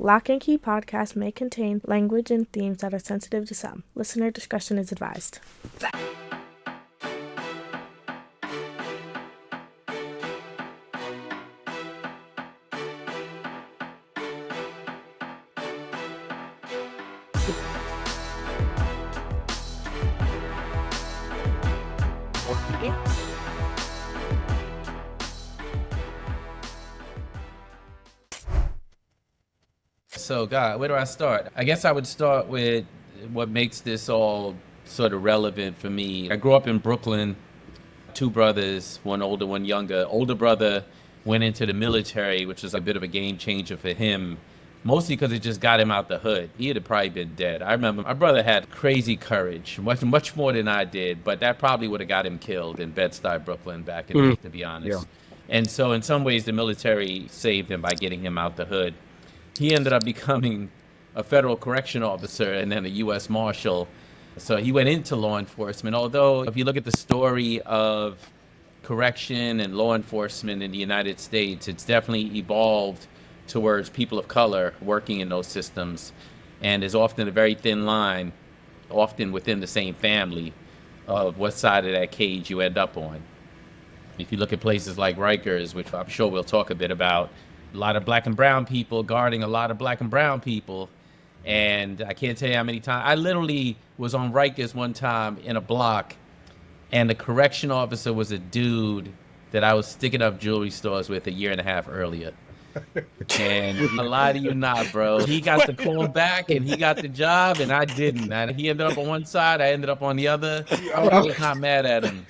Lock and Key podcast may contain language and themes that are sensitive to some. Listener discretion is advised. So, God, where do I start? I guess I would start with what makes this all sort of relevant for me. I grew up in Brooklyn, two brothers, one older, one younger. Older brother went into the military, which was a bit of a game changer for him, mostly because it just got him out the hood. He had probably been dead. I remember my brother had crazy courage, much more than I did, but that probably would have got him killed in Bed-Stuy, Brooklyn back in the day, to be honest. Yeah. And so in some ways, the military saved him by getting him out the hood. He ended up becoming a federal correction officer and then a U.S. Marshal. So he went into law enforcement, although if you look at the story of correction and law enforcement in the United States, it's definitely evolved towards people of color working in those systems. And there's often a very thin line, often within the same family, of what side of that cage you end up on. If you look at places like Rikers, which I'm sure we'll talk a bit about, a lot of black and brown people guarding a lot of black and brown people. And I can't tell you how many times. I literally was on Rikers one time in a block, and the correction officer was a dude that I was sticking up jewelry stores with a year and a half earlier. And I lie to you not, bro. He got the call back and he got the job, and I didn't. And he ended up on one side, I ended up on the other. I was not mad at him.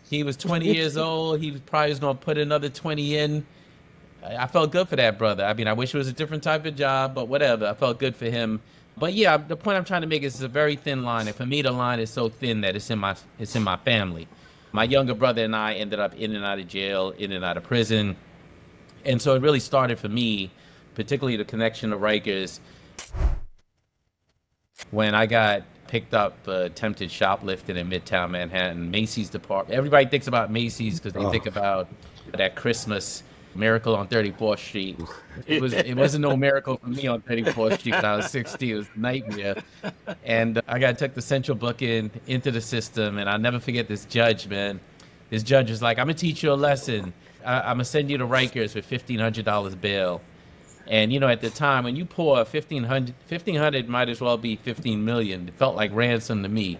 He was 20 years old. He probably was going to put another 20 in. I felt good for that brother. I mean, I wish it was a different type of job, but whatever. I felt good for him. But yeah, the point I'm trying to make is it's a very thin line. And for me, the line is so thin that it's in my family. My younger brother and I ended up in and out of jail, in and out of prison. And so it really started for me, particularly the connection to Rikers, when I got picked up attempted shoplifting in Midtown Manhattan, Macy's department. Everybody thinks about Macy's because they think about that Christmas miracle on 34th Street. It wasn't no miracle for me on 34th Street when I was 16. It was a nightmare. And I got took the central booking into the system, and I'll never forget this judge, man. This judge was like, I'm gonna teach you a lesson. I'm gonna send you to Rikers with $1,500 bail. And you know, at the time when you pour 1,500 might as well be 15 million. It felt like ransom to me.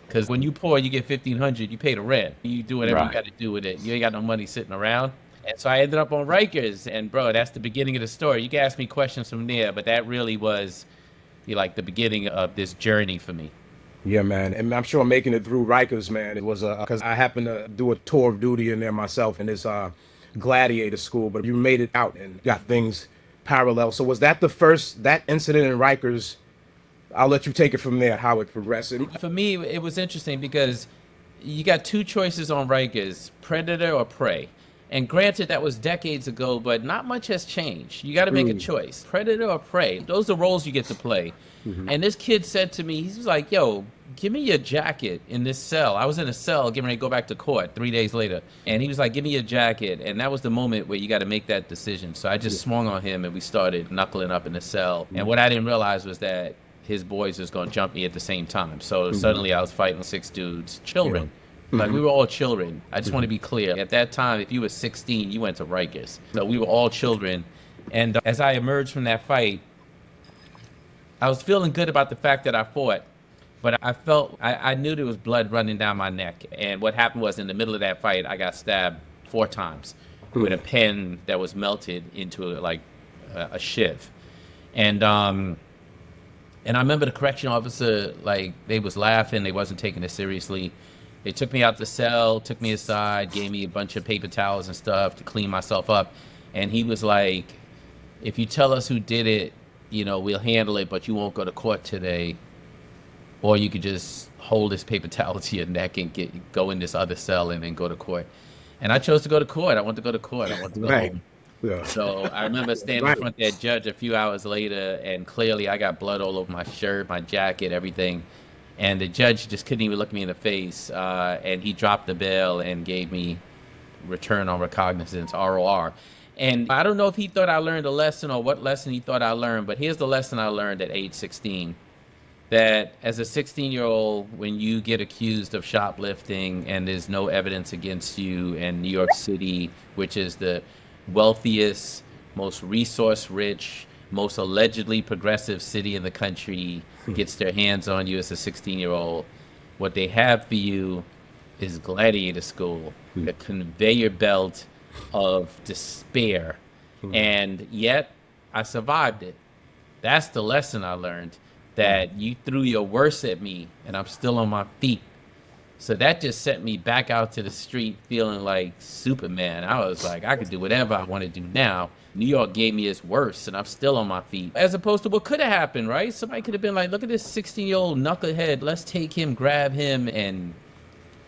Because when you pour, you get 1,500, you pay the rent. You do whatever you got to do with it. You ain't got no money sitting around. And so I ended up on Rikers, and bro, that's the beginning of the story. You can ask me questions from there, but that really was like the beginning of this journey for me. Yeah, man. And I'm sure making it through Rikers, man, it was because I happened to do a tour of duty in there myself in this gladiator school, but you made it out and got things parallel. So was that that incident in Rikers? I'll let you take it from there, how it progressed. For me, it was interesting because you got two choices on Rikers, predator or prey. And granted, that was decades ago, but not much has changed. You got to make a choice, predator or prey. Those are roles you get to play. And this kid said to me, he's like, yo, give me your jacket in this cell. I was in a cell getting ready to go back to court 3 days later. And he was like, give me your jacket. And that was the moment where you got to make that decision. So I just swung on him and we started knuckling up in the cell. And what I didn't realize was that his boys was going to jump me at the same time. So suddenly I was fighting 6 dudes, children. Like, we were all children. I just want to be clear. At that time, if you were 16, you went to Rikers. So we were all children. And as I emerged from that fight, I was feeling good about the fact that I fought. But I knew there was blood running down my neck. And what happened was, in the middle of that fight, I got stabbed 4 times with a pen that was melted into a shiv. And I remember the correction officer, like, they was laughing. They wasn't taking it seriously. They took me out the cell, took me aside, gave me a bunch of paper towels and stuff to clean myself up. And he was like, if you tell us who did it, you know, we'll handle it, but you won't go to court today. Or you could just hold this paper towel to your neck and go in this other cell and then go to court. And I chose to go to court. I want to go to court. I want to go home. Yeah. So I remember standing in front of that judge a few hours later, and clearly I got blood all over my shirt, my jacket, everything. And the judge just couldn't even look me in the face. And he dropped the bail and gave me return on recognizance, ROR. And I don't know if he thought I learned a lesson or what lesson he thought I learned, but here's the lesson I learned at age 16. That as a 16-year-old, when you get accused of shoplifting and there's no evidence against you in New York City, which is the wealthiest, most resource-rich, most allegedly progressive city in the country, gets their hands on you as a 16-year-old, what they have for you is gladiator school, the conveyor belt of despair. And yet I survived it. That's the lesson I learned, that you threw your worst at me and I'm still on my feet. So that just sent me back out to the street feeling like Superman. I was like, I could do whatever I want to do now. New York gave me its worst and I'm still on my feet. As opposed to what could have happened, right? Somebody could have been like, look at this 16-year-old knucklehead. Let's take him, grab him, and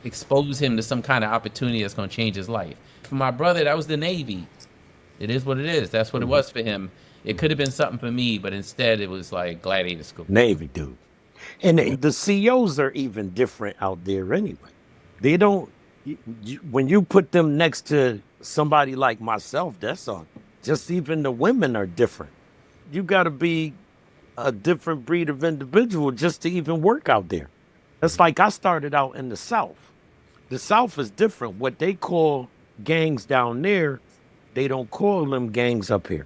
expose him to some kind of opportunity that's going to change his life. For my brother, that was the Navy. It is what it is. That's what it was for him. It could have been something for me, but instead it was like gladiator school. Navy, dude. And the COs are even different out there anyway. They don't, when you put them next to somebody like myself, that's all. Just even the women are different. You got to be a different breed of individual just to even work out there. It's like I started out in the South. The South is different. What they call gangs down there, they don't call them gangs up here.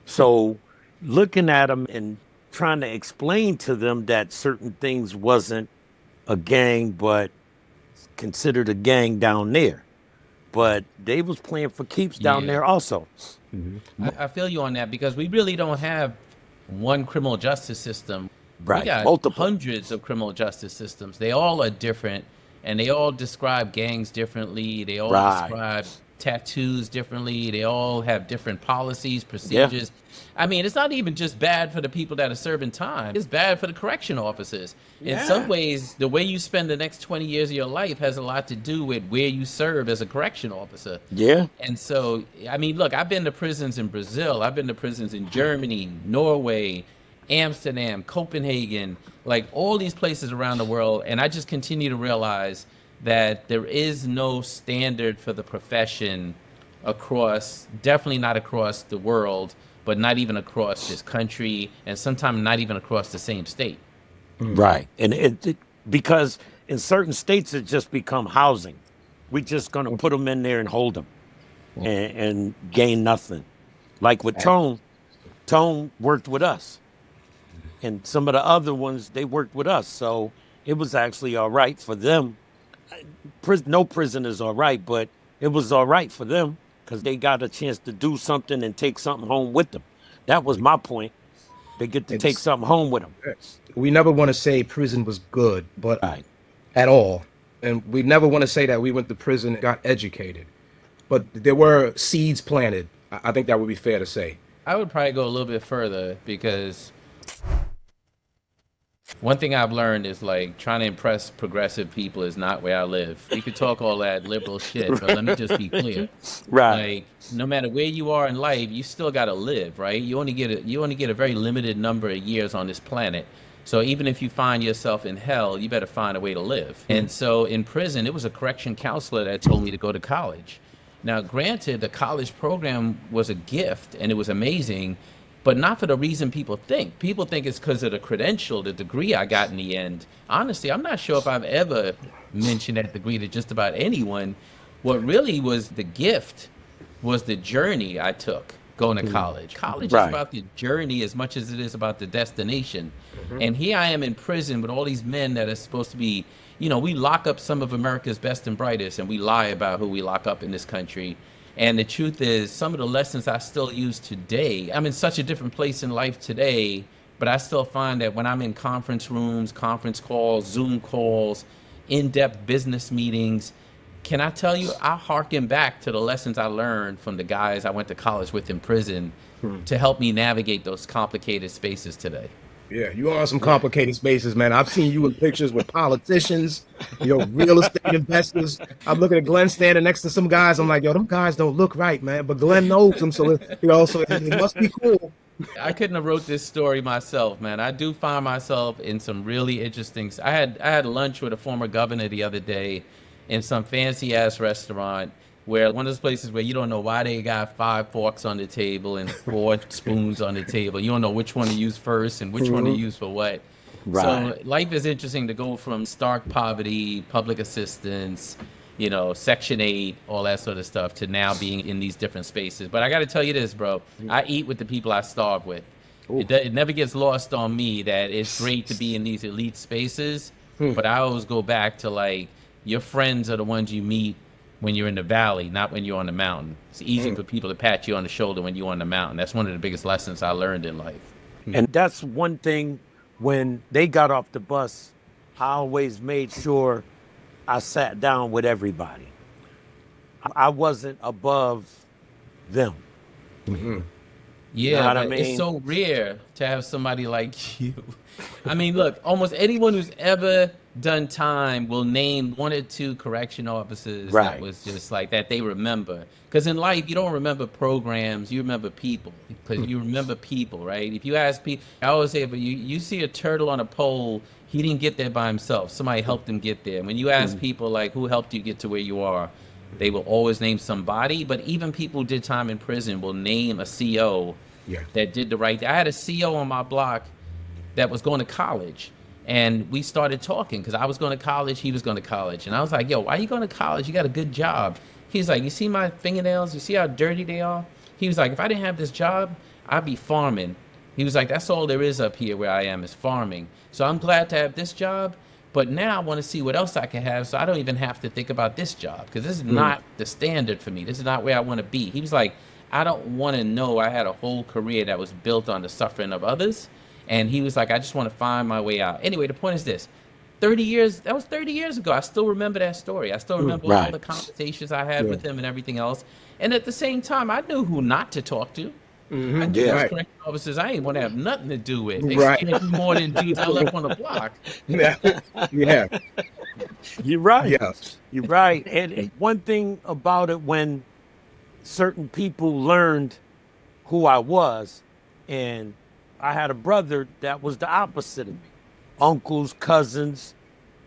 So looking at them and trying to explain to them that certain things wasn't a gang, but considered a gang down there. But they was playing for keeps down there also. I feel you on that, because we really don't have one criminal justice system. Right. We got Multiple. hundreds of criminal justice systems. They all are different, and they all describe gangs differently. They all describe tattoos differently. They all have different policies, procedures. I mean, it's not even just bad for the people that are serving time. It's bad for the correction officers. In some ways, the way you spend the next 20 years of your life has a lot to do with where you serve as a correction officer. Yeah. And so, I mean, look, I've been to prisons in Brazil. I've been to prisons in Germany, Norway, Amsterdam, Copenhagen, like all these places around the world. And I just continue to realize that there is no standard for the profession across, definitely not across the world, but not even across this country, and sometimes not even across the same state. Right. And because in certain states, it just become housing. We just going to put them in there and hold them and gain nothing. Like with Tone worked with us. And some of the other ones, they worked with us. So it was actually all right for them. No prison is all right, but it was all right for them because they got a chance to do something and take something home with them. That was my point. They get to take something home with them. We never want to say prison was good, but at all. And we never want to say that we went to prison and got educated. But there were seeds planted. I think that would be fair to say. I would probably go a little bit further, because one thing I've learned is, like, trying to impress progressive people is not where I live. We could talk all that liberal shit, but let me just be clear. Like, no matter where you are in life, you still got to live, right? You only get a very limited number of years on this planet. So even if you find yourself in hell, you better find a way to live. And so in prison, it was a correction counselor that told me to go to college. Now, granted, the college program was a gift and it was amazing, but not for the reason people think. People think it's because of the credential, the degree I got in the end. Honestly, I'm not sure if I've ever mentioned that degree to just about anyone. What really was the gift was the journey I took going to college. College is about the journey as much as it is about the destination. And here I am in prison with all these men that are supposed to be, you know, we lock up some of America's best and brightest, and we lie about who we lock up in this country. And the truth is, some of the lessons I still use today, I'm in such a different place in life today, but I still find that when I'm in conference rooms, conference calls, Zoom calls, in-depth business meetings, can I tell you, I harken back to the lessons I learned from the guys I went to college with in prison to help me navigate those complicated spaces today. Yeah, you are on some complicated spaces, man. I've seen you in pictures with politicians, real estate investors. I'm looking at Glen standing next to some guys. I'm like, yo, them guys don't look right, man. But Glen knows them, so so it must be cool. I couldn't have wrote this story myself, man. I do find myself in some really interesting. I had lunch with a former governor the other day in some fancy ass restaurant where one of those places where you don't know why they got 5 forks on the table and 4 spoons on the table. You don't know which one to use first and which one to use for what. So Right. life is interesting to go from stark poverty, public assistance, Section 8, all that sort of stuff, to now being in these different spaces. But I got to tell you this, bro. I eat with the people I starve with. It never gets lost on me that it's great to be in these elite spaces, but I always go back to, like, your friends are the ones you meet when you're in the valley, not when you're on the mountain. It's easy for people to pat you on the shoulder when you're on the mountain. That's one of the biggest lessons I learned in life. And that's one thing. When they got off the bus, I always made sure I sat down with everybody. I wasn't above them. Yeah, Know what I but it's mean? so rare to have somebody like you. I mean, look, almost anyone who's ever done time will name 1 or 2 correction officers that Right. was just like that they remember. Because in life, you don't remember programs, you remember people. Because you remember people, right? If you ask people, I always say, but you see a turtle on a pole, he didn't get there by himself. Somebody helped him get there. When you ask people, like, who helped you get to where you are, they will always name somebody. But even people who did time in prison will name a CO Yeah. that did the right thing. I had a CO on my block that was going to college. And we started talking because I was going to college, he was going to college. And I was like, yo, why are you going to college? You got a good job. He's like, you see my fingernails? You see how dirty they are? He was like, if I didn't have this job, I'd be farming. He was like, that's all there is up here where I am is farming. So I'm glad to have this job. But now I want to see what else I can have so I don't even have to think about this job because this is not the standard for me. This is not where I want to be. He was like, I don't want to know I had a whole career that was built on the suffering of others. And he was like, I just want to find my way out. Anyway, the point is this. 30 years, that was 30 years ago. I still remember that story. I still remember all Right. the conversations I had with him and everything else. And at the same time, I knew who not to talk to. I knew Yeah. those Right. correction officers I ain't want to have nothing to do with. They Right. scared me more than dudes I left on the block. Yeah. Yeah. You're right. Yeah. You're right. And one thing about it, when certain people learned who I was, and I had a brother that was the opposite of me. Uncles, cousins.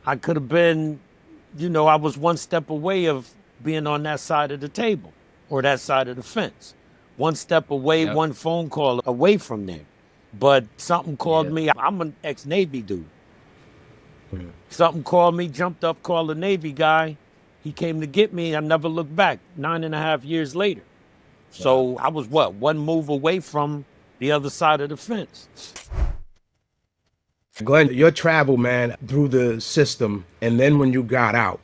I could have been, I was one step away of being on that side of the table or that side of the fence. One step away, Yep. one phone call away from there. But something called Yeah. me. I'm an ex-Navy dude. Something called me, jumped up, called a Navy guy. He came to get me. I never looked back 9.5 years later. So I was one move away from the other side of the fence. Glenn, your travel, man, through the system, and then when you got out,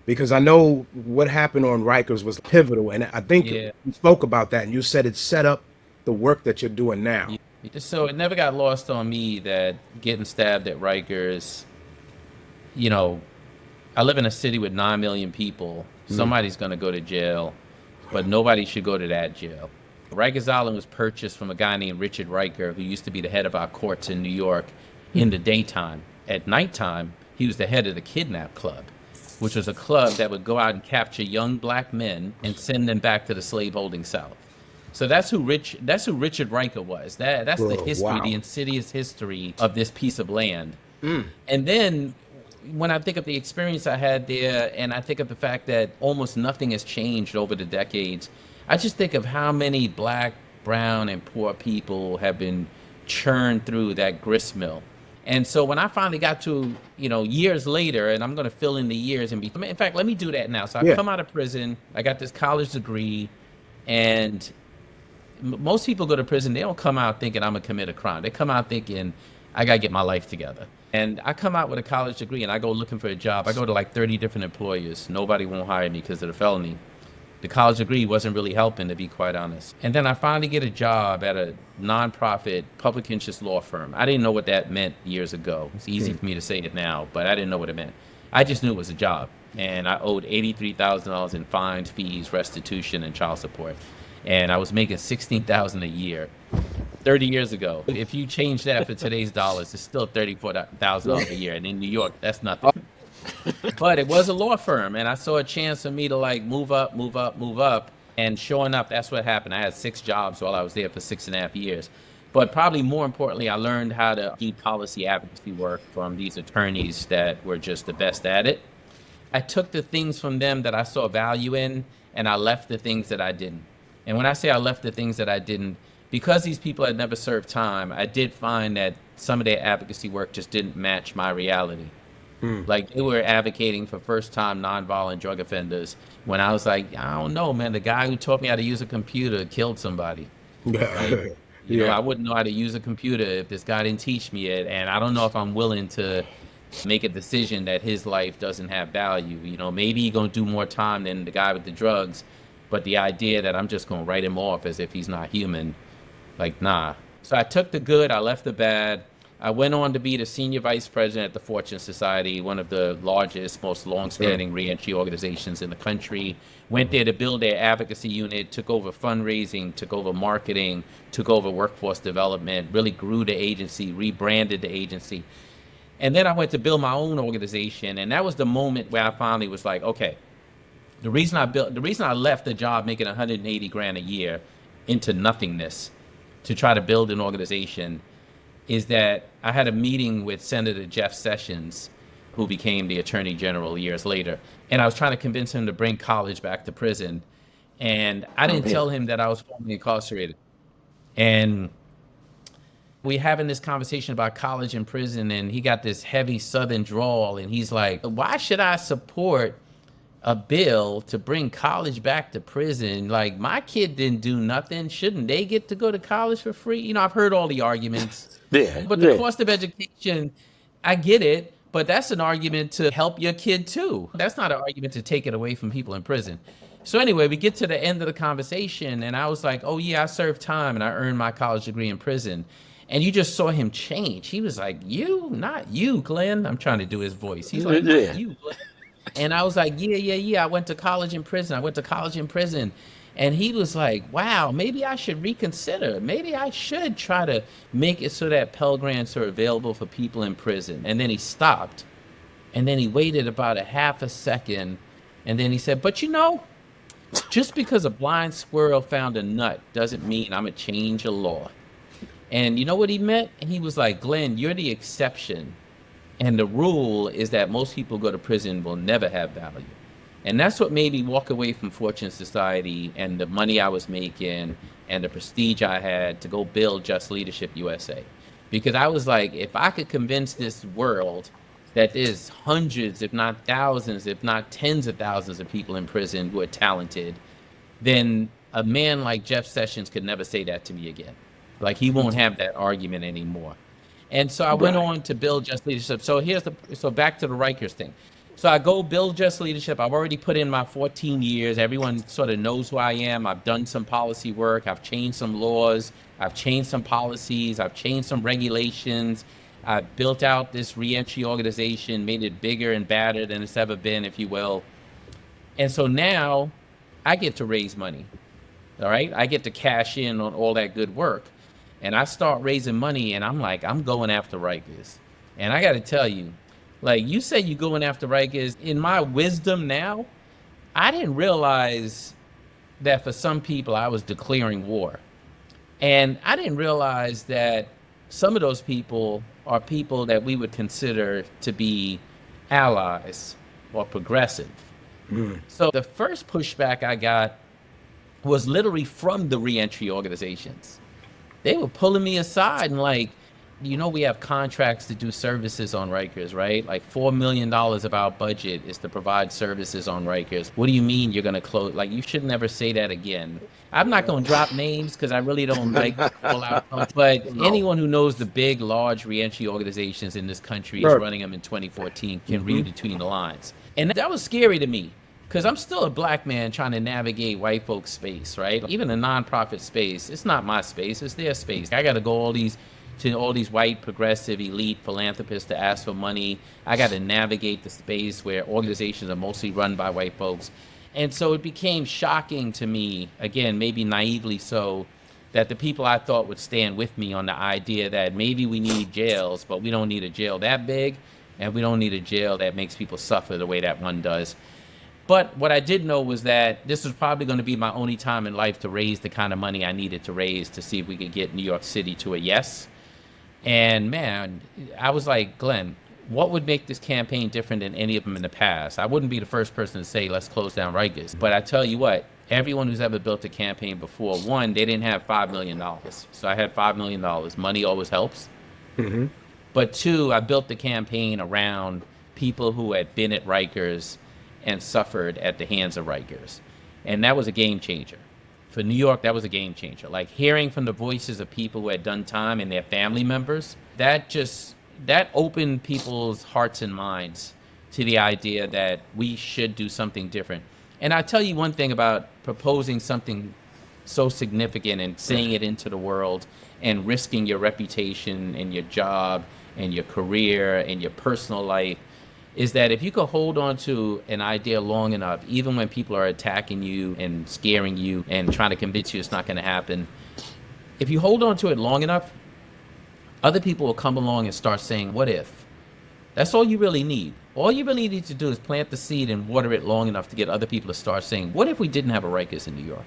because I know what happened on Rikers was pivotal, and I think Yeah. you spoke about that, and you said it set up the work that you're doing now. So it never got lost on me that getting stabbed at Rikers, I live in a city with 9 million people. Somebody's going to go to jail, but nobody should go to that jail. Rikers Island was purchased from a guy named Richard Riker, who used to be the head of our courts in New York in the daytime. At nighttime, he was the head of the Kidnap Club, which was a club that would go out and capture young black men and send them back to the slaveholding South. So that's who Richard Riker was. That's the Whoa, history, wow. the insidious history of this piece of land. And then when I think of the experience I had there, and I think of the fact that almost nothing has changed over the decades, I just think of how many black, brown, and poor people have been churned through that grist mill. And so when I finally got to, years later, and I'm going to fill in the years and in fact, let me do that now. So I Yeah. come out of prison, I got this college degree, and most people go to prison, they don't come out thinking I'm going to commit a crime. They come out thinking, I got to get my life together. And I come out with a college degree and I go looking for a job. I go to like 30 different employers. Nobody won't hire me because of the felony. The college degree wasn't really helping, to be quite honest. And then I finally get a job at a nonprofit public interest law firm. I didn't know what that meant years ago. It's easy for me to say it now, but I didn't know what it meant. I just knew it was a job. And I owed $83,000 in fines, fees, restitution, and child support. And I was making $16,000 a year 30 years ago. If you change that for today's dollars, it's still $34,000 a year. And in New York, that's nothing. But it was a law firm, and I saw a chance for me to like move up. And sure enough, that's what happened. I had 6 jobs while I was there for 6.5 years. But probably more importantly, I learned how to do policy advocacy work from these attorneys that were just the best at it. I took the things from them that I saw value in, and I left the things that I didn't. And when I say I left the things that I didn't, because these people had never served time, I did find that some of their advocacy work just didn't match my reality. Like they were advocating for first-time nonviolent drug offenders when I was like, I don't know, man. The guy who taught me how to use a computer killed somebody. Right? You know, I wouldn't know how to use a computer if this guy didn't teach me it, and I don't know if I'm willing to make a decision that his life doesn't have value. You know, maybe he's gonna do more time than the guy with the drugs, but the idea that I'm just gonna write him off as if he's not human, like, nah. So I took the good, I left the bad. I went on to be the senior vice president at the Fortune Society, one of the largest, most long-standing reentry organizations in the country. Went there to build their advocacy unit, took over fundraising, took over marketing, took over workforce development, really grew the agency, rebranded the agency. And then I went to build my own organization, and that was the moment where I finally was like, okay, the reason I left the job making 180 grand a year into nothingness to try to build an organization is that I had a meeting with Senator Jeff Sessions, who became the Attorney General years later. And I was trying to convince him to bring college back to prison. And I didn't tell him that I was formerly incarcerated. And we having this conversation about college and prison, and he got this heavy Southern drawl, and he's like, why should I support a bill to bring college back to prison? Like, my kid didn't do nothing. Shouldn't they get to go to college for free? You know, I've heard all the arguments. But the cost of education, I get it, but that's an argument to help your kid too. That's not an argument to take it away from people in prison. So anyway, we get to the end of the conversation, and I was like, oh yeah, I served time and I earned my college degree in prison. And you just saw him change. He was like, you? Not you, Glenn. I'm trying to do his voice. He's like, not you, Glenn. And I was like, yeah. I went to college in prison. And he was like, wow, maybe I should reconsider. Maybe I should try to make it so that Pell Grants are available for people in prison. And then he stopped. And then he waited about a half a second. And then he said, but you know, just because a blind squirrel found a nut doesn't mean I'm going to change a law. And you know what he meant? And he was like, Glenn, you're the exception. And the rule is that most people go to prison will never have value. And that's what made me walk away from Fortune Society and the money I was making and the prestige I had to go build Just Leadership USA. Because I was like, if I could convince this world that there's hundreds, if not thousands, if not tens of thousands of people in prison who are talented, then a man like Jeff Sessions could never say that to me again. Like, he won't have that argument anymore. And so I went on to build Just Leadership. So back to the Rikers thing. So I go build Just Leadership. I've already put in my 14 years. Everyone sort of knows who I am. I've done some policy work. I've changed some laws. I've changed some policies. I've changed some regulations. I've built out this reentry organization, made it bigger and badder than it's ever been, if you will. And so now I get to raise money. All right? I get to cash in on all that good work. And I start raising money, and I'm like, I'm going after Rikers. And I got to tell you, like, you say you're going after Rikers. In my wisdom now, I didn't realize that for some people I was declaring war. And I didn't realize that some of those people are people that we would consider to be allies or progressive. So the first pushback I got was literally from the reentry organizations. They were pulling me aside and like, you know, we have contracts to do services on Rikers, right? Like $4 million of our budget is to provide services on Rikers. What do you mean you're going to close? Like, you should never say that again. I'm not going to drop names because I really don't like to call out. But anyone who knows the big, large reentry organizations in this country is running them in 2014 can read between the lines. And that was scary to me because I'm still a black man trying to navigate white folks' space, right? Even a nonprofit space, it's not my space, it's their space. I got to go to all these white, progressive, elite philanthropists to ask for money. I got to navigate the space where organizations are mostly run by white folks. And so it became shocking to me, again, maybe naively so, that the people I thought would stand with me on the idea that maybe we need jails, but we don't need a jail that big, and we don't need a jail that makes people suffer the way that one does. But what I did know was that this was probably going to be my only time in life to raise the kind of money I needed to raise to see if we could get New York City to a yes. And man, I was like, Glenn, what would make this campaign different than any of them in the past? I wouldn't be the first person to say, let's close down Rikers. But I tell you what, everyone who's ever built a campaign before, one, they didn't have $5 million. So I had $5 million. Money always helps. Mm-hmm. But two, I built the campaign around people who had been at Rikers and suffered at the hands of Rikers. And that was a game changer. For New York, that was a game changer. Like hearing from the voices of people who had done time and their family members, that opened people's hearts and minds to the idea that we should do something different. And I'll tell you one thing about proposing something so significant and saying it into the world and risking your reputation and your job and your career and your personal life, is that if you could hold on to an idea long enough, even when people are attacking you and scaring you and trying to convince you it's not going to happen, if you hold on to it long enough, other people will come along and start saying, what if? That's all you really need. All you really need to do is plant the seed and water it long enough to get other people to start saying, what if we didn't have a Rikers in New York?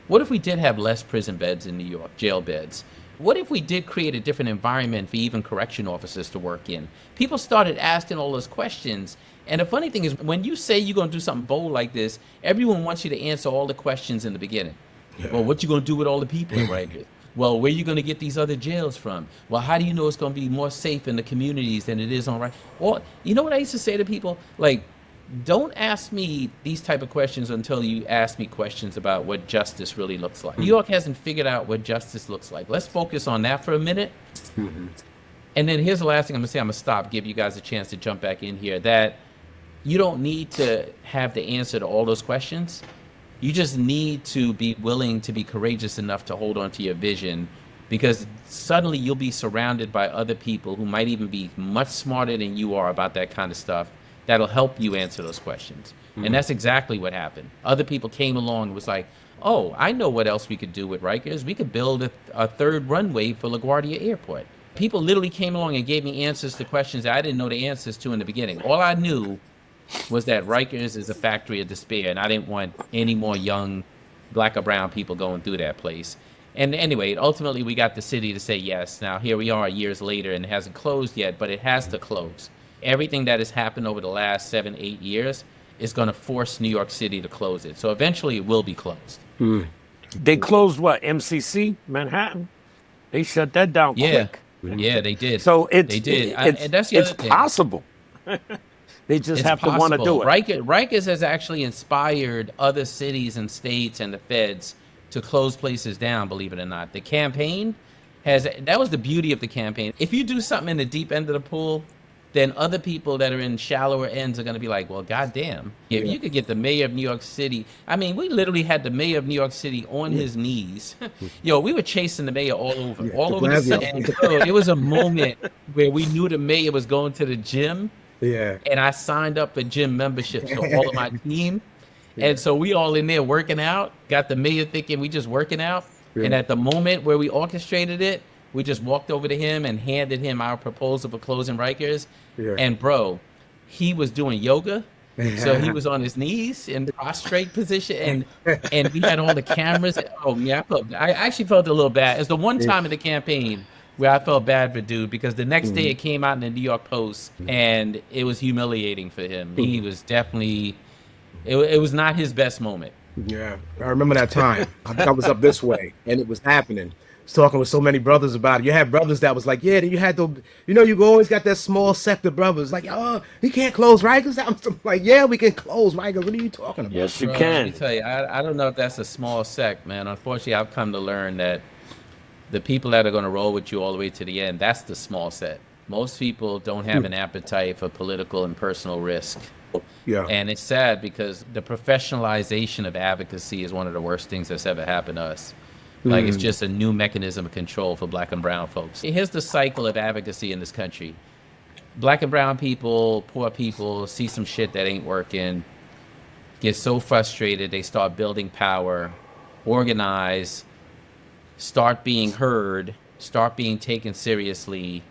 What if we did have less prison beds in New York, jail beds? What if we did create a different environment for even correction officers to work in? People started asking all those questions. And the funny thing is, when you say you're going to do something bold like this, everyone wants you to answer all the questions in the beginning. Yeah. Well, what you going to do with all the people in Rikers? Well, where are you going to get these other jails from? Well, how do you know it's going to be more safe in the communities than it is on Rikers? Or, you know what I used to say to people? Like, don't ask me these type of questions until you ask me questions about what justice really looks like. New York hasn't figured out what justice looks like. Let's focus on that for a minute. Mm-hmm. And then here's the last thing I'm going to say. I'm going to stop, give you guys a chance to jump back in here, that you don't need to have the answer to all those questions. You just need to be willing to be courageous enough to hold on to your vision, because suddenly you'll be surrounded by other people who might even be much smarter than you are about that kind of stuff. That'll help you answer those questions. Mm-hmm. And that's exactly what happened. Other people came along and was like, oh, I know what else we could do with Rikers. We could build a third runway for LaGuardia Airport. People literally came along and gave me answers to questions that I didn't know the answers to in the beginning. All I knew was that Rikers is a factory of despair, and I didn't want any more young black or brown people going through that place. And anyway, ultimately we got the city to say yes. Now here we are years later, and it hasn't closed yet, but it has to close. Everything that has happened over the last 7-8 years is going to force New York City to close it. So eventually it will be closed. They closed what? MCC, Manhattan? They shut that down quick. Yeah, they did. So they did. And that's the other thing. Possible. They just have to want to do it. Rikers has actually inspired other cities and states and the feds to close places down, believe it or not. The campaign that was the beauty of the campaign. If you do something in the deep end of the pool, then other people that are in shallower ends are going to be like, well, goddamn, if you could get the mayor of New York City. I mean, we literally had the mayor of New York City on his knees. Yo, we were chasing the mayor all over the city. It was a moment where we knew the mayor was going to the gym. Yeah. And I signed up for gym membership, so all of my team. And so we all in there working out, got the mayor thinking we just working out. Yeah. And at the moment where we orchestrated it, we just walked over to him and handed him our proposal for closing Rikers. Yeah. And bro, he was doing yoga. So he was on his knees in prostrate position, and we had all the cameras. Oh yeah, I actually felt a little bad. It's the one time in the campaign where I felt bad for dude, because the next day it came out in the New York Post, and it was humiliating for him. He was definitely, it was not his best moment. Yeah, I remember that time. I was up this way, and it was happening. I was talking with so many brothers about it. You had brothers that was like, yeah, then you had to, you always got that small sect of brothers like, oh, he can't close Rikers. I'm like, yeah, we can close Rikers. What are you talking about? Yes, you can. Let me tell you, I don't know if that's a small sect, man. Unfortunately, I've come to learn that the people that are going to roll with you all the way to the end, that's the small set. Most people don't have an appetite for political and personal risk. Yeah. And it's sad, because the professionalization of advocacy is one of the worst things that's ever happened to us. Like, it's just a new mechanism of control for black and brown folks. Here's the cycle of advocacy in this country. Black and brown people, poor people, see some shit that ain't working, get so frustrated, they start building power, organize, start being heard, start being taken seriously.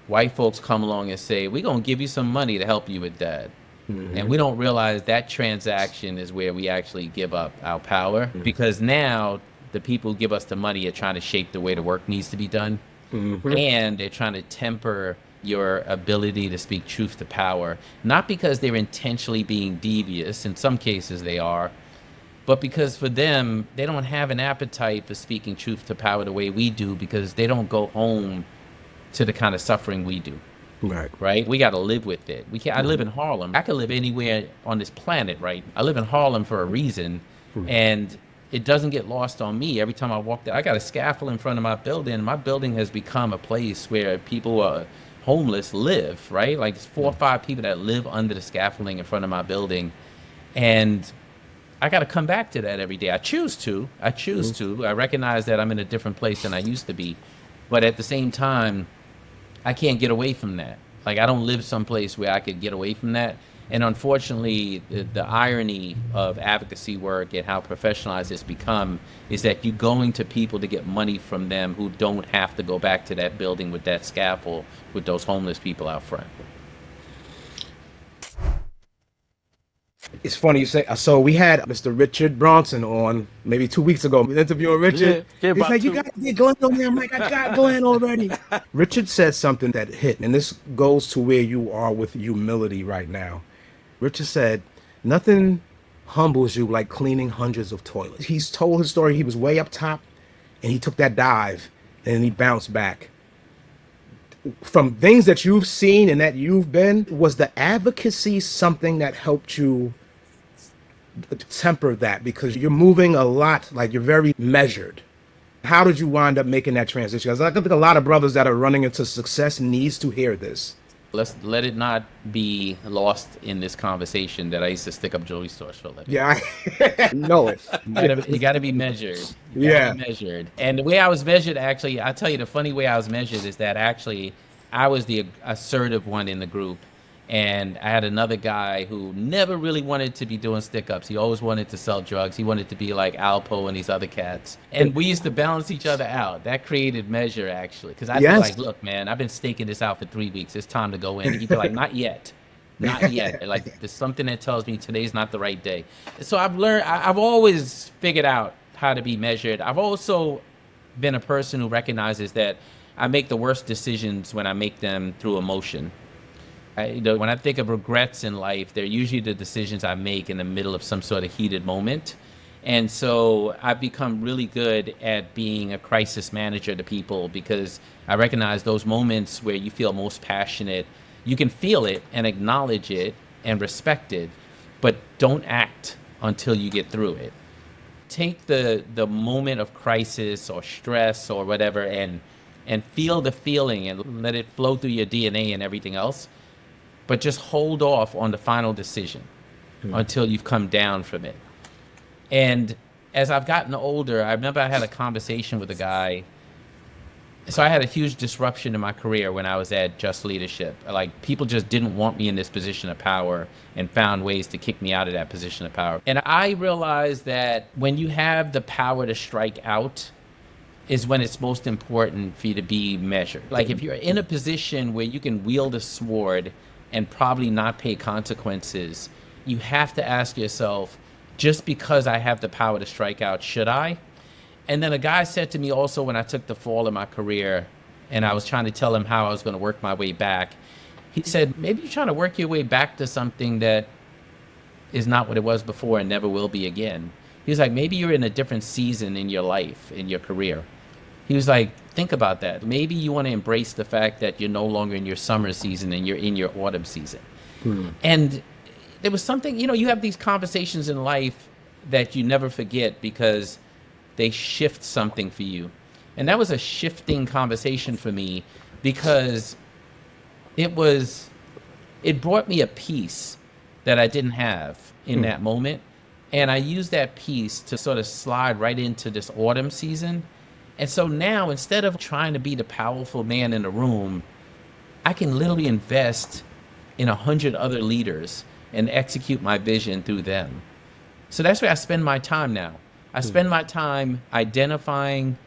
White folks come along and say, we're going to give you some money to help you with that. And we don't realize that transaction is where we actually give up our power, because now the people who give us the money are trying to shape the way the work needs to be done. And they're trying to temper your ability to speak truth to power, not because they're intentionally being devious, in some cases they are, but because for them, they don't have an appetite for speaking truth to power the way we do, because they don't go home to the kind of suffering we do. Right? We got to live with it. We can't. I live in Harlem. I could live anywhere on this planet, right? I live in Harlem for a reason, and it doesn't get lost on me. Every time I walk there, I got a scaffold in front of my building. My building has become a place where people who are homeless live, right? Like, there's 4 or 5 people that live under the scaffolding in front of my building, and I got to come back to that every day. I choose to. I recognize that I'm in a different place than I used to be, but at the same time, I can't get away from that. Like, I don't live someplace where I could get away from that. And unfortunately, the irony of advocacy work and how professionalized it's become is that you're going to people to get money from them who don't have to go back to that building with that scaffold with those homeless people out front. It's funny you say. So we had Mr. Richard Bronson on maybe 2 weeks ago. We interviewed Richard. Yeah, He's like, you got to get Glen on there. I'm like, I got Glen already. Richard said something that hit, and this goes to where you are with humility right now. Richard said, nothing humbles you like cleaning hundreds of toilets. He's told his story. He was way up top, and he took that dive, and he bounced back. From things that you've seen and that you've been, was the advocacy something that helped you temper that? Because you're moving a lot, like you're very measured. How did you wind up making that transition? Because I think a lot of brothers that are running into success needs to hear this. Let's let it not be lost in this conversation that I used to stick up jewelry stores for a living. Yeah, I know it. You got to be measured. You gotta be measured. And the way I was measured, actually, I'll tell you the funny way I was measured is that actually I was the assertive one in the group. And I had another guy who never really wanted to be doing stick-ups. He always wanted to sell drugs. He wanted to be like Alpo and these other cats. And we used to balance each other out. That created measure, actually. Because I'd be like, look, man, I've been staking this out for 3 weeks. It's time to go in. And he'd be like, not yet. Not yet. Like, there's something that tells me today's not the right day. So I've always figured out how to be measured. I've also been a person who recognizes that I make the worst decisions when I make them through emotion. When I think of regrets in life, they're usually the decisions I make in the middle of some sort of heated moment. And so I've become really good at being a crisis manager to people, because I recognize those moments where you feel most passionate, you can feel it and acknowledge it and respect it, but don't act until you get through it. Take the moment of crisis or stress or whatever and feel the feeling and let it flow through your DNA and everything else. But just hold off on the final decision until you've come down from it. And as I've gotten older, I remember I had a conversation with a guy. So I had a huge disruption in my career when I was at Just Leadership. Like, people just didn't want me in this position of power and found ways to kick me out of that position of power. And I realized that when you have the power to strike out is when it's most important for you to be measured. Like, if you're in a position where you can wield a sword and probably not pay consequences, you have to ask yourself, just because I have the power to strike out, should I? And then a guy said to me also when I took the fall in my career and I was trying to tell him how I was going to work my way back, he said, maybe you're trying to work your way back to something that is not what it was before and never will be again. He was like, maybe you're in a different season in your life, in your career. He was like, think about that. Maybe you want to embrace the fact that you're no longer in your summer season and you're in your autumn season. And there was something, you have these conversations in life that you never forget because they shift something for you. And that was a shifting conversation for me, because it brought me a peace that I didn't have in that moment. And I used that peace to sort of slide right into this autumn season. And so now, instead of trying to be the powerful man in the room, I can literally invest in 100 other leaders and execute my vision through them. So that's where I spend my time now. I spend my time identifying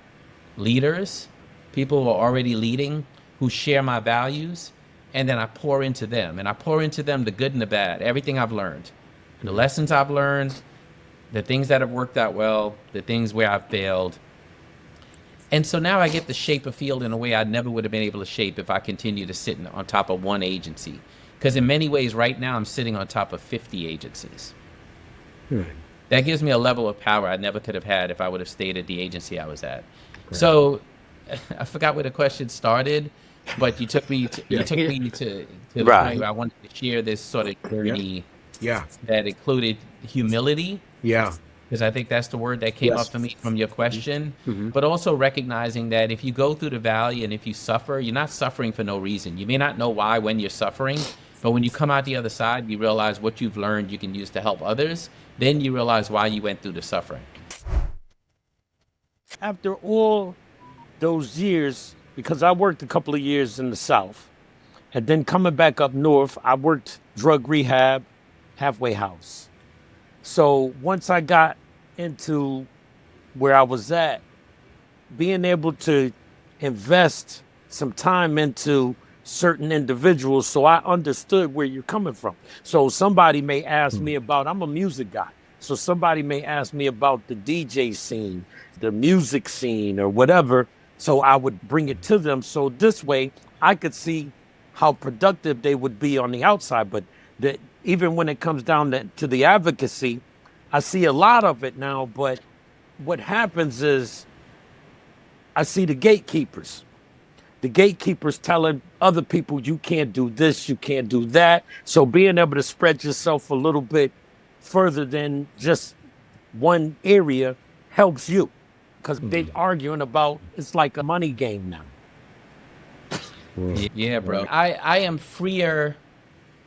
leaders, people who are already leading, who share my values, and then I pour into them. And I pour into them the good and the bad, everything I've learned, the lessons I've learned, the things that have worked out well, the things where I've failed. And so now I get to shape a field in a way I never would have been able to shape if I continue to sit on top of one agency. Because in many ways right now I'm sitting on top of 50 agencies. That gives me a level of power I never could have had if I would have stayed at the agency I was at. So I forgot where the question started, but you took me to, to the point where I wanted to share this sort of journey that included humility. Yeah. Because I think that's the word that came up for me from your question, but also recognizing that if you go through the valley and if you suffer, you're not suffering for no reason. You may not know why when you're suffering, but when you come out the other side, you realize what you've learned you can use to help others. Then you realize why you went through the suffering. After all those years, because I worked a couple of years in the South, and then coming back up north, I worked drug rehab, halfway house. So once I got into where I was at, being able to invest some time into certain individuals, so I understood where you're coming from. So somebody may ask me about, I'm a music guy, so somebody may ask me about the DJ scene, the music scene or whatever, so I would bring it to them. So this way I could see how productive they would be on the outside. But even when it comes down to the advocacy, I see a lot of it now, but what happens is I see the gatekeepers. The gatekeepers telling other people, you can't do this, you can't do that. So being able to spread yourself a little bit further than just one area helps you, because they're arguing about, it's like a money game now. Yeah, bro. I am freer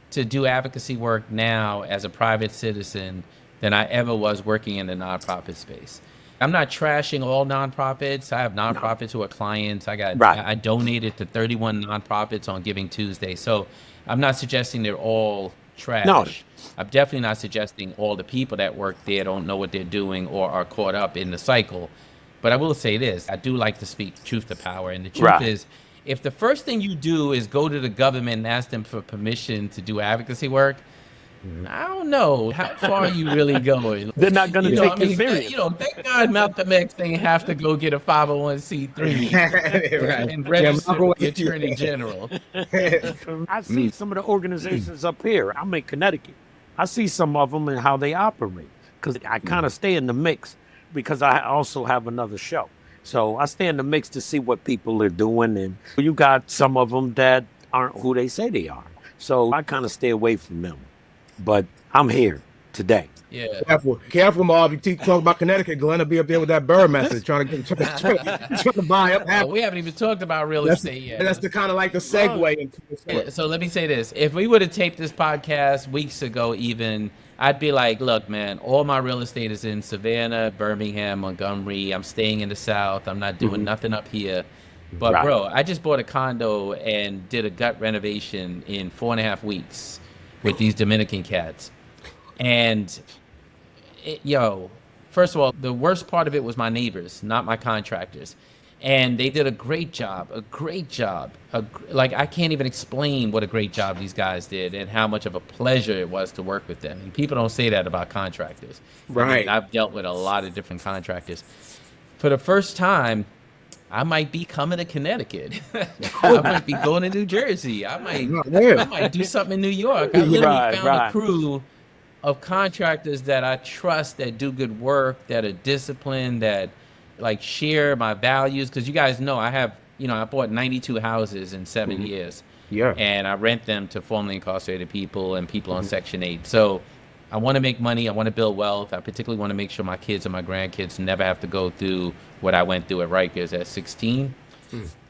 to do advocacy work now as a private citizen than I ever was working in the nonprofit space. I'm not trashing all nonprofits. I have nonprofits who are clients. I donated to 31 nonprofits on Giving Tuesday. So I'm not suggesting they're all trash. No. I'm definitely not suggesting all the people that work there don't know what they're doing or are caught up in the cycle. But I will say this, I do like to speak truth to power. And the truth is, if the first thing you do is go to the government and ask them for permission to do advocacy work, I don't know how far you really going. They're not going to take you serious. Thank God Malcolm X didn't have to go get a 501c3 and register with the Attorney General. I see some of the organizations up here. I'm in Connecticut. I see some of them and how they operate, because I kind of stay in the mix, because I also have another show. So I stay in the mix to see what people are doing, and you got some of them that aren't who they say they are. So I kind of stay away from them. But I'm here today. Yeah. Careful, Marv. You talk about Connecticut, Glen will be up there with that Burr message, trying to buy up. We haven't even talked about real estate yet. That's the kind of like the segue into this. So let me say this: if we would have taped this podcast weeks ago, even, I'd be like, look, man, all my real estate is in Savannah, Birmingham, Montgomery. I'm staying in the South. I'm not doing nothing up here. But bro, I just bought a condo and did a gut renovation in 4.5 weeks with these Dominican cats. And first of all, the worst part of it was my neighbors, not my contractors. And they did a great job. Like, I can't even explain what a great job these guys did and how much of a pleasure it was to work with them. And people don't say that about contractors. Right. I mean, I've dealt with a lot of different contractors. For the first time, I might be coming to Connecticut. I might be going to New Jersey. I might do something in New York. I literally found a crew of contractors that I trust, that do good work, that are disciplined, that like share my values. Because you guys know I bought 92 houses in 7 years. Yeah. And I rent them to formerly incarcerated people and people on Section 8. So I want to make money. I want to build wealth. I particularly want to make sure my kids and my grandkids never have to go through what I went through at Rikers at 16.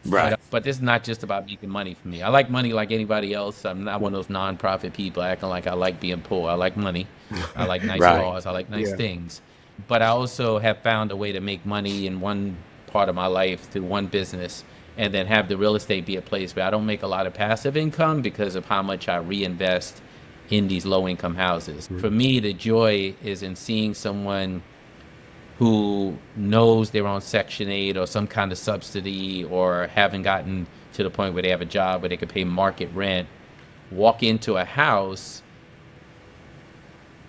Right. But this is not just about making money for me. I like money like anybody else. I'm not one of those nonprofit people acting like I like being poor. I like money. I like nice cars. I like nice things. But I also have found a way to make money in one part of my life through one business, and then have the real estate be a place where I don't make a lot of passive income because of how much I reinvest in these low-income houses. For me, the joy is in seeing someone who knows they're on Section 8 or some kind of subsidy, or haven't gotten to the point where they have a job where they could pay market rent, walk into a house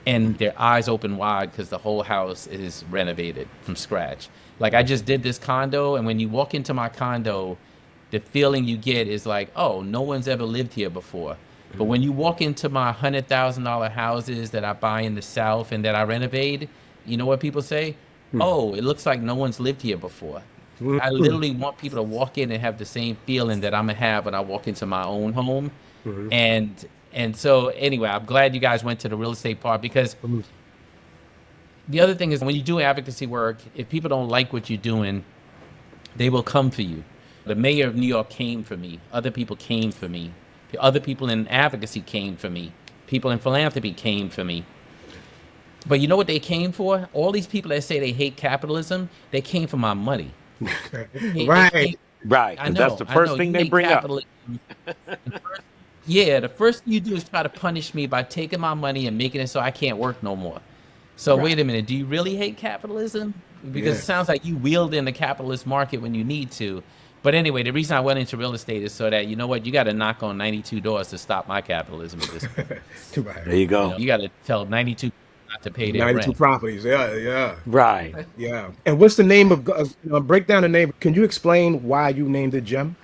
and their eyes open wide because the whole house is renovated from scratch. Like I just did this condo, and when you walk into my condo, the feeling you get is like, oh, no one's ever lived here before. But when you walk into my $100,000 houses that I buy in the South and that I renovate, you know what people say? Oh, it looks like no one's lived here before. I literally want people to walk in and have the same feeling that I'm gonna have when I walk into my own home. And so anyway, I'm glad you guys went to the real estate part, because the other thing is when you do advocacy work, if people don't like what you're doing, they will come for you. The mayor of New York came for me. Other people came for me. Other people in advocacy came for me. People in philanthropy came for me. But you know what they came for? All these people that say they hate capitalism, they came for my money. Right. Right. I 'Cause know. that's the first thing they bring up. The first thing you do is try to punish me by taking my money and making it so I can't work no more. So wait a minute, do you really hate capitalism? Because it sounds like you wield in the capitalist market when you need to. But anyway, the reason I went into real estate is so that, you know what, you got to knock on 92 doors to stop my capitalism at this point. Right. There you go. You got to tell 92 not to pay their 92 rent. properties. Yeah. Right. Yeah. And what's the name of, break down the name. Can you explain why you named it Gem?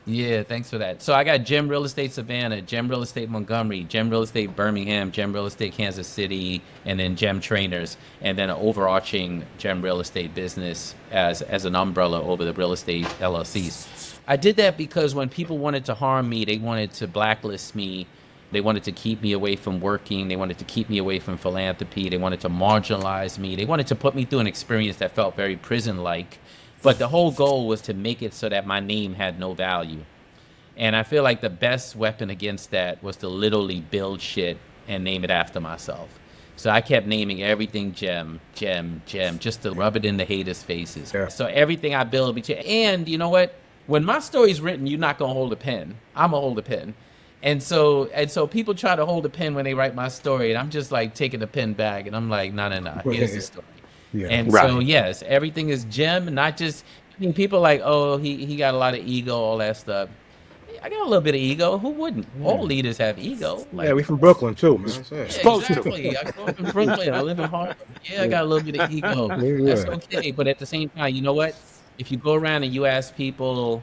Yeah, thanks for that. So I got Gem Real Estate Savannah, Gem Real Estate Montgomery, Gem Real Estate Birmingham, Gem Real Estate Kansas City, and then Gem Trainers, and then an overarching Gem Real Estate business as an umbrella over the real estate LLCs. I did that because when people wanted to harm me, they wanted to blacklist me. They wanted to keep me away from working. They wanted to keep me away from philanthropy. They wanted to marginalize me. They wanted to put me through an experience that felt very prison-like. But the whole goal was to make it so that my name had no value. And I feel like the best weapon against that was to literally build shit and name it after myself. So I kept naming everything Gem, just to rub it in the haters' faces. Yeah. So everything I build, and you know what? When my story's written, you're not gonna hold a pen. I'm gonna hold a pen. And so people try to hold a pen when they write my story, and I'm just like taking the pen back, and I'm like, no, here's the story. Yeah. And so yes, everything is Gem, not just. I mean, people are like, oh, he got a lot of ego, all that stuff. I got a little bit of ego. Who wouldn't? All leaders have ego. Like, Yeah, we from Brooklyn too, man. yeah, exactly. I grew up in Brooklyn. I live in Harlem. Yeah, I got a little bit of ego. That's okay. But at the same time, you know what? If you go around and you ask people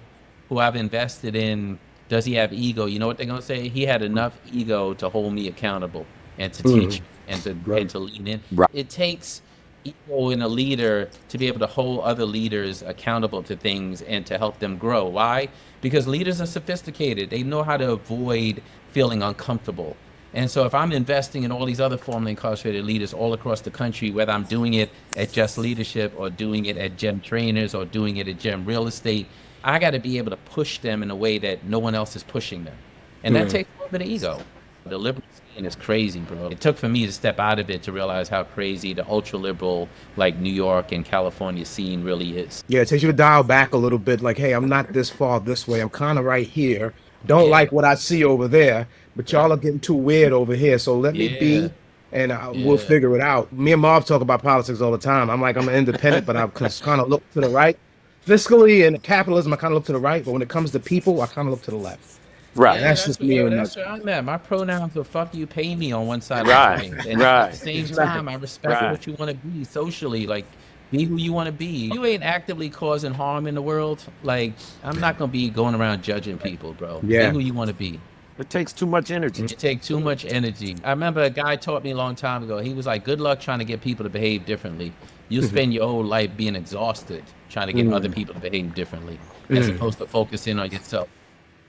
who I've invested in, does he have ego? You know what they're gonna say? He had enough ego to hold me accountable and to teach and to lean in. Right. It takes ego in a leader to be able to hold other leaders accountable to things and to help them grow. Why? Because leaders are sophisticated. They know how to avoid feeling uncomfortable. And so if I'm investing in all these other formerly incarcerated leaders all across the country, whether I'm doing it at Just Leadership or doing it at Gem Trainers or doing it at Gem Real Estate, I got to be able to push them in a way that no one else is pushing them. And that takes a little bit of ego. The liberal scene is crazy, bro. It took for me to step out of it to realize how crazy the ultra-liberal, like New York and California scene really is. Yeah, it takes you to dial back a little bit. Like, hey, I'm not this far this way. I'm kind of right here. Don't like what I see over there, but y'all are getting too weird over here. So let me be, and we'll figure it out. Me and Marv talk about politics all the time. I'm like, I'm an independent, but I kind of look to the right. Fiscally and capitalism, I kind of look to the right. But when it comes to people, I kind of look to the left. Right. And that's just me. That's where I'm at. My pronouns are fuck you, pay me on one side Right, of things. And right. at the same time, I respect what you want to be socially. Like, be who you want to be. You ain't actively causing harm in the world. Like, I'm not going to be going around judging people, bro. Yeah. Be who you want to be. It takes too much energy. It takes too much energy. I remember a guy taught me a long time ago. He was like, good luck trying to get people to behave differently. You'll spend your whole life being exhausted trying to get other people to behave differently as opposed to focusing on yourself.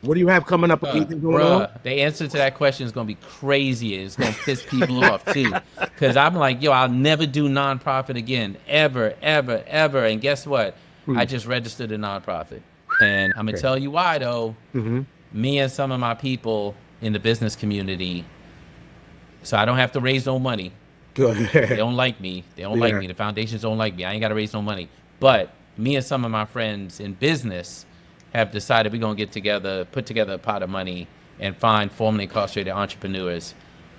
What do you have coming up? Anything going on? The answer to that question is going to be crazy. It's going to piss people off too. Because I'm like, yo, I'll never do nonprofit again. Ever. And guess what? I just registered a nonprofit. And I'm going to tell you why, though. Me and some of my people in the business community, so I don't have to raise no money. Good. They don't like me. They don't like me. The foundations don't like me. I ain't got to raise no money. But me and some of my friends in business have decided we're going to get together, put together a pot of money and find formerly incarcerated entrepreneurs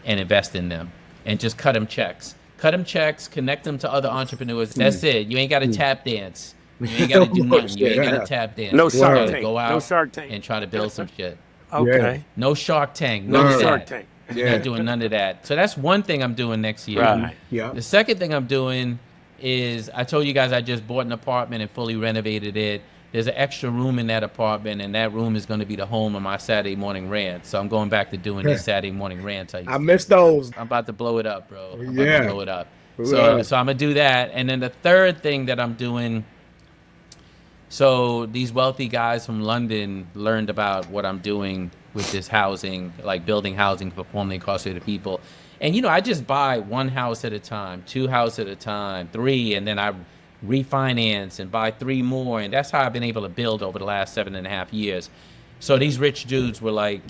and invest in them and just cut them checks. Cut them checks, connect them to other entrepreneurs. That's it. You ain't got to tap dance. You ain't got to do nothing. You ain't got to tap dance. No You Shark gotta Tank. go out No Shark Tank. and try to build some shit. Okay. No Shark Tank. No None of Shark that. Tank. Yeah. Not doing none of that. So that's one thing I'm doing next year. Right. Yeah. The second thing I'm doing is I told you guys I just bought an apartment and fully renovated it. There's an extra room in that apartment, and that room is going to be the home of my Saturday morning rants. So I'm going back to doing these Saturday morning rants. I miss those. I'm about to blow it up, bro. I'm about Yeah. to blow it up. Right. So I'm going to do that. And then the third thing that I'm doing, so these wealthy guys from London learned about what I'm doing with this housing, like building housing for formerly incarcerated people. And, you know, I just buy one house at a time, two houses at a time, three, and then I refinance and buy three more. And that's how I've been able to build over the last 7.5 years. So these rich dudes were like,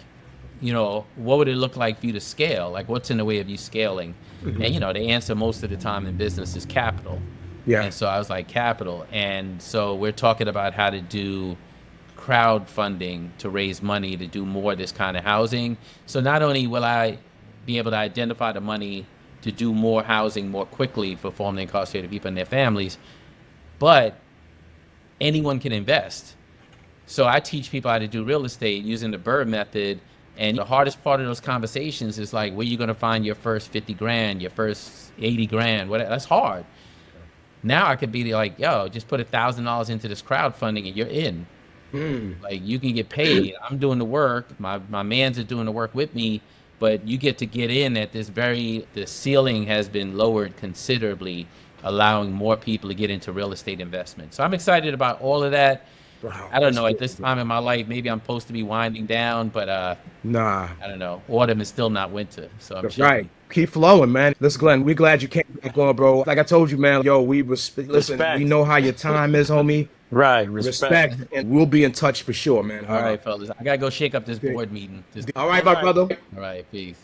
you know, what would it look like for you to scale? Like, what's in the way of you scaling? And, you know, the answer most of the time in business is capital. Yeah. And so I was like, capital. And so we're talking about how to do crowdfunding to raise money to do more of this kind of housing. So not only will I be able to identify the money to do more housing more quickly for formerly incarcerated people and their families, but anyone can invest. So I teach people how to do real estate using the Bird method. And the hardest part of those conversations is like, where you going to find your first 50 grand, your first 80 grand, whatever. That's hard. Now I could be like, yo, just put $1,000 into this crowdfunding and you're in. Like, you can get paid. I'm doing the work. My mans are doing the work with me, but you get to get in at this the ceiling has been lowered considerably, allowing more people to get into real estate investment. So I'm excited about all of that. Wow, I don't know, at this time in my life, maybe I'm supposed to be winding down, but Nah. I don't know. Autumn is still not winter, so I'm That's chilling. right. Keep flowing, man. Listen, Glenn, we glad you came back on, bro. Like I told you, man, yo, listen, Respect. we know how your time is, homie. Right. Respect. And we'll be in touch for sure, man. All right, fellas. I got to go shake up this board meeting. All right, my brother. All right, peace.